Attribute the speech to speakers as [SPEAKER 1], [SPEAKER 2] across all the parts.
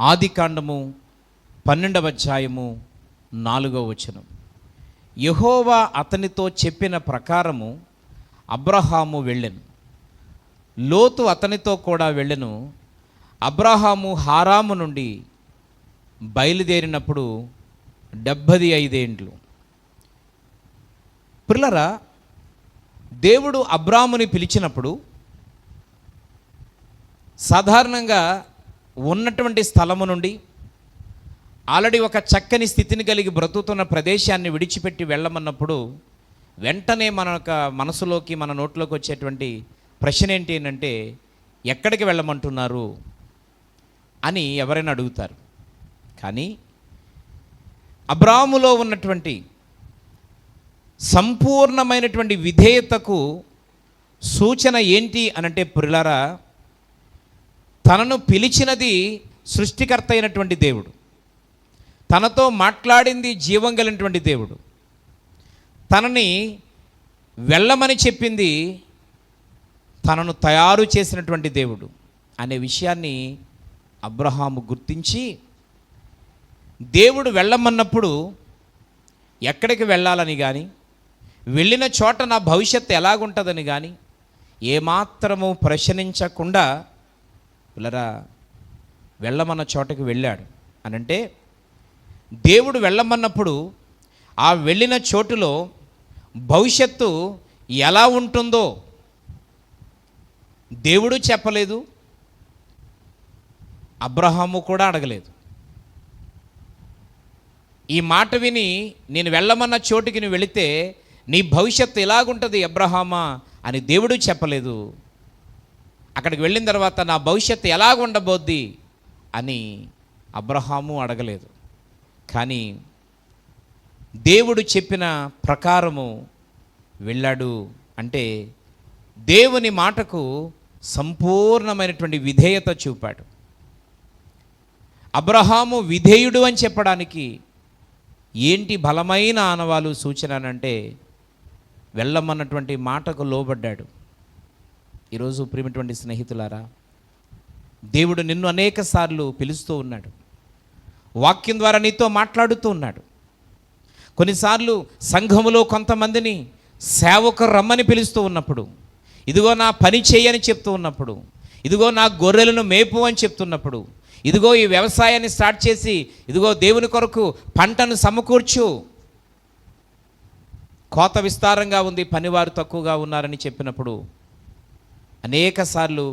[SPEAKER 1] ఆదికాండము 12వ అధ్యాయము 4వ వచనం. యెహోవా అతనితో చెప్పిన ప్రకారము అబ్రహాము వెళ్ళెను, లోతు అతనితో కూడా వెళ్ళెను. అబ్రహాము హారాము నుండి బయలుదేరినప్పుడు 75 ఏండ్లు. ప్రియులారా, దేవుడు అబ్రాముని పిలిచినప్పుడు సాధారణంగా ఉన్నటువంటి స్థలము నుండి ఆల్రెడీ ఒక చక్కని స్థితిని కలిగి బ్రతుకుతున్న ప్రదేశాన్ని విడిచిపెట్టి వెళ్ళమన్నప్పుడు వెంటనే మన మనసులోకి, మన నోట్లోకి వచ్చేటువంటి ప్రశ్న ఏంటి అంటే, ఎక్కడికి వెళ్ళమంటున్నారు అని ఎవరైనా అడుగుతారు. కానీ అబ్రాములో ఉన్నటువంటి సంపూర్ణమైనటువంటి విధేయతకు సూచన ఏంటి అనంటే, ప్రియులారా, తనను పిలిచినది సృష్టికర్త అయినటువంటి దేవుడు, తనతో మాట్లాడింది జీవం కలిగినటువంటి దేవుడు, తనని వెళ్ళమని చెప్పింది తనను తయారు చేసినటువంటి దేవుడు అనే విషయాన్ని అబ్రహాము గుర్తించి, దేవుడు వెళ్ళమన్నప్పుడు ఎక్కడికి వెళ్ళాలని కానీ, వెళ్ళిన చోట నా భవిష్యత్తు ఎలాగుంటుందని కానీ ఏమాత్రము ప్రశ్నించకుండా పిల్లరా వెళ్ళమన్న చోటకి వెళ్ళాడు. అనంటే దేవుడు వెళ్ళమన్నప్పుడు ఆ వెళ్ళిన చోటులో భవిష్యత్తు ఎలా ఉంటుందో దేవుడు చెప్పలేదు, అబ్రహాము కూడా అడగలేదు. ఈ మాట విని, నేను వెళ్ళమన్న చోటుకి నువ్వు వెళితే నీ భవిష్యత్తు ఎలాగుంటుంది అబ్రహామా అని దేవుడు చెప్పలేదు. అక్కడికి వెళ్ళిన తర్వాత నా భవిష్యత్తు ఎలాగుండబోద్ది అని అబ్రహాము అడగలేదు. కానీ దేవుడు చెప్పిన ప్రకారము వెళ్ళాడు. అంటే దేవుని మాటకు సంపూర్ణమైనటువంటి విధేయత చూపాడు. అబ్రహాము విధేయుడు అని చెప్పడానికి ఏంటి బలమైన ఆనవాలు, సూచన అంటే వెళ్ళమన్నటువంటి మాటకు లోబడ్డాడు. ఈరోజు ప్రియమైనటువంటి స్నేహితులారా, దేవుడు నిన్ను అనేక సార్లు పిలుస్తూ ఉన్నాడు, వాక్యం ద్వారా నీతో మాట్లాడుతూ ఉన్నాడు. కొన్నిసార్లు సంఘములో కొంతమందిని సేవకు రమ్మని పిలుస్తూ ఉన్నప్పుడు, ఇదిగో నా పని చేయని చెప్తూ ఉన్నప్పుడు, ఇదిగో నా గొర్రెలను మేపు అని చెప్తున్నప్పుడు, ఇదిగో ఈ వ్యవసాయాన్ని స్టార్ట్ చేసి ఇదిగో దేవుని కొరకు పంటను సమకూర్చు, కోత విస్తారంగా ఉంది, పనివారు తక్కువగా ఉన్నారని చెప్పినప్పుడు, అనేక సార్లు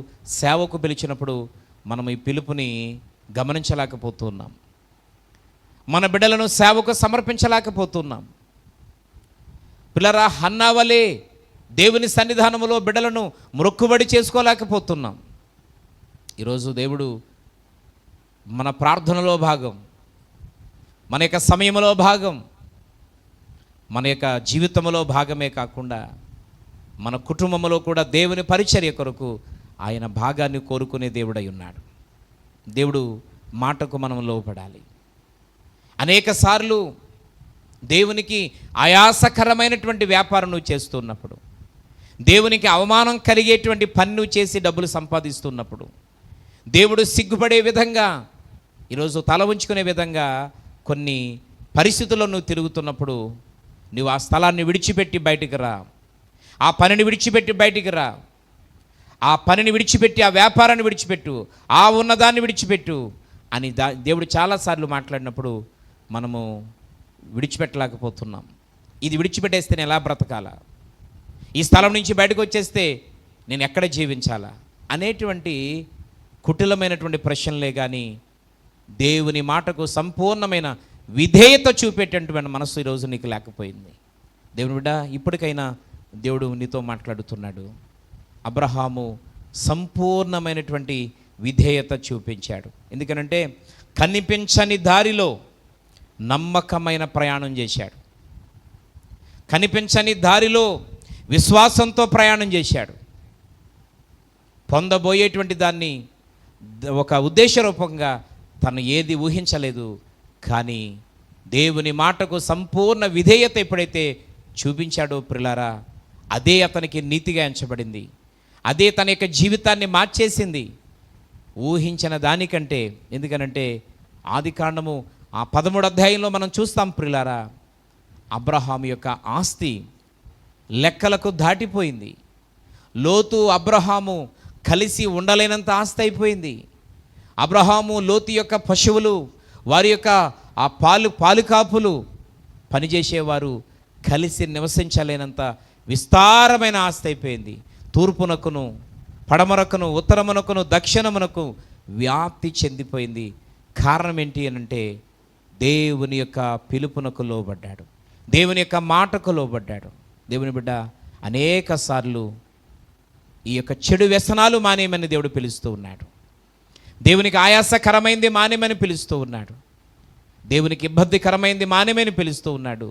[SPEAKER 1] సేవకు పిలిచినప్పుడు మనం ఈ పిలుపుని గమనించలేకపోతున్నాం, మన బిడ్డలను సేవకు సమర్పించలేకపోతున్నాం. పిల్లరా, హన్నావలే దేవుని సన్నిధానములో బిడ్డలను మొక్కుబడి చేసుకోలేకపోతున్నాం. ఈరోజు దేవుడు మన ప్రార్థనలో భాగం, మన యొక్క సమయంలో భాగం, మన యొక్క జీవితంలో భాగమే కాకుండా మన కుటుంబంలో కూడా దేవుని పరిచర్య కొరకు ఆయన భాగాన్ని కోరుకునే దేవుడై ఉన్నాడు. దేవుడు మాటకు మనం లోపడాలి. అనేక సార్లు దేవునికి ఆయాసకరమైనటువంటి వ్యాపారం నువ్వు చేస్తున్నప్పుడు, దేవునికి అవమానం కలిగేటువంటి పని నువ్వు చేసి డబ్బులు సంపాదిస్తున్నప్పుడు, దేవుడు సిగ్గుపడే విధంగా, ఈరోజు తల ఉంచుకునే విధంగా కొన్ని పరిస్థితుల్లో నువ్వు తిరుగుతున్నప్పుడు, నువ్వు ఆ స్థలాన్ని విడిచిపెట్టి బయటికి రా, ఆ పనిని విడిచిపెట్టి బయటికి రా, ఆ పనిని విడిచిపెట్టి, ఆ వ్యాపారాన్ని విడిచిపెట్టు, ఆ ఉన్నదాన్ని విడిచిపెట్టు అని దేవుడు చాలాసార్లు మాట్లాడినప్పుడు మనము విడిచిపెట్టలేకపోతున్నాం. ఇది విడిచిపెట్టేస్తే నేను ఎలా బ్రతకాలా, ఈ స్థలం నుంచి బయటకు వచ్చేస్తే నేను ఎక్కడ జీవించాలా అనేటువంటి కుటిలమైనటువంటి ప్రశ్నలే కానీ దేవుని మాటకు సంపూర్ణమైన విధేయత చూపేటటువంటి మనసు ఈరోజు నీకు లేకపోయింది. దేవుని బిడ్డ, ఇప్పటికైనా దేవుడు నీతో మాట్లాడుతున్నాడు. అబ్రహాము సంపూర్ణమైనటువంటి విధేయత చూపించాడు. ఎందుకనంటే కనిపించని దారిలో నమ్మకమైన ప్రయాణం చేశాడు, కనిపించని దారిలో విశ్వాసంతో ప్రయాణం చేశాడు. పొందబోయేటువంటి దాన్ని ఒక ఉద్దేశరూపంగా తను ఏది ఊహించలేదు. కానీ దేవుని మాటకు సంపూర్ణ విధేయత ఎప్పుడైతే చూపించాడో ప్రియులారా, అదే అతనికి నీతిగా ఎంచబడింది, అదే తన యొక్క జీవితాన్ని మార్చేసింది. ఊహించిన దానికంటే. ఎందుకనంటే ఆదికాండము ఆ 13 అధ్యాయంలో మనం చూస్తాం ప్రియులారా, అబ్రహాము యొక్క ఆస్తి లెక్కలకు దాటిపోయింది. లోతు అబ్రహాము కలిసి ఉండలేనంత ఆస్తి అయిపోయింది. అబ్రహాము లోతు యొక్క పశువులు, వారి యొక్క ఆ పాలు కాపులు, పనిచేసేవారు కలిసి నివసించలేనంత విస్తారమైన ఆస్తి అయిపోయింది. తూర్పునకును పడమరకును ఉత్తరమునకును దక్షిణమునకు వ్యాప్తి చెందిపోయింది. కారణం ఏంటి అనంటే దేవుని యొక్క పిలుపునకు లోబడ్డాడు, దేవుని యొక్క మాటకు లోబడ్డాడు. దేవుని బిడ్డ అనేక సార్లు ఈ యొక్క చెడు వ్యసనాలు మానేయమని దేవుడు పిలుస్తూ ఉన్నాడు. దేవునికి ఆయాసకరమైంది మానేమని పిలుస్తూ ఉన్నాడు. దేవునికి ఇబ్బందికరమైంది మానేమని పిలుస్తూ ఉన్నాడు.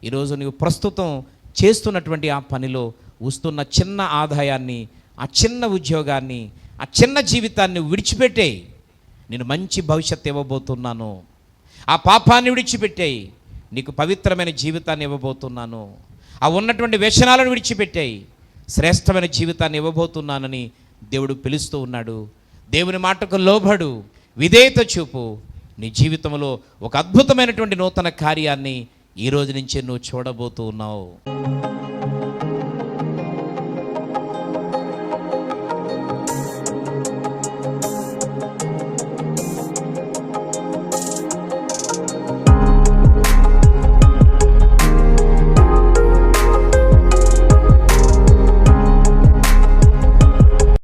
[SPEAKER 1] ఈరోజు నీవు ప్రస్తుతం చేస్తున్నటువంటి ఆ పనిలో వస్తున్న చిన్న ఆదాయాన్ని, ఆ చిన్న ఉద్యోగాన్ని, ఆ చిన్న జీవితాన్ని విడిచిపెట్టేయి. నేను మంచి భవిష్యత్తు ఇవ్వబోతున్నాను. ఆ పాపాన్ని విడిచిపెట్టేయి, నీకు పవిత్రమైన జీవితాన్ని ఇవ్వబోతున్నాను. ఆ ఉన్నటువంటి వ్యసనాలను విడిచిపెట్టేయి, శ్రేష్టమైన జీవితాన్ని ఇవ్వబోతున్నానని దేవుడు పిలుస్తూ ఉన్నాడు. దేవుని మాటకు లోబడు, విధేయత చూపు. నీ జీవితంలో ఒక అద్భుతమైనటువంటి నూతన కార్యాన్ని ఈ రోజు నుంచే నువ్వు చూడబోతూ ఉన్నావు.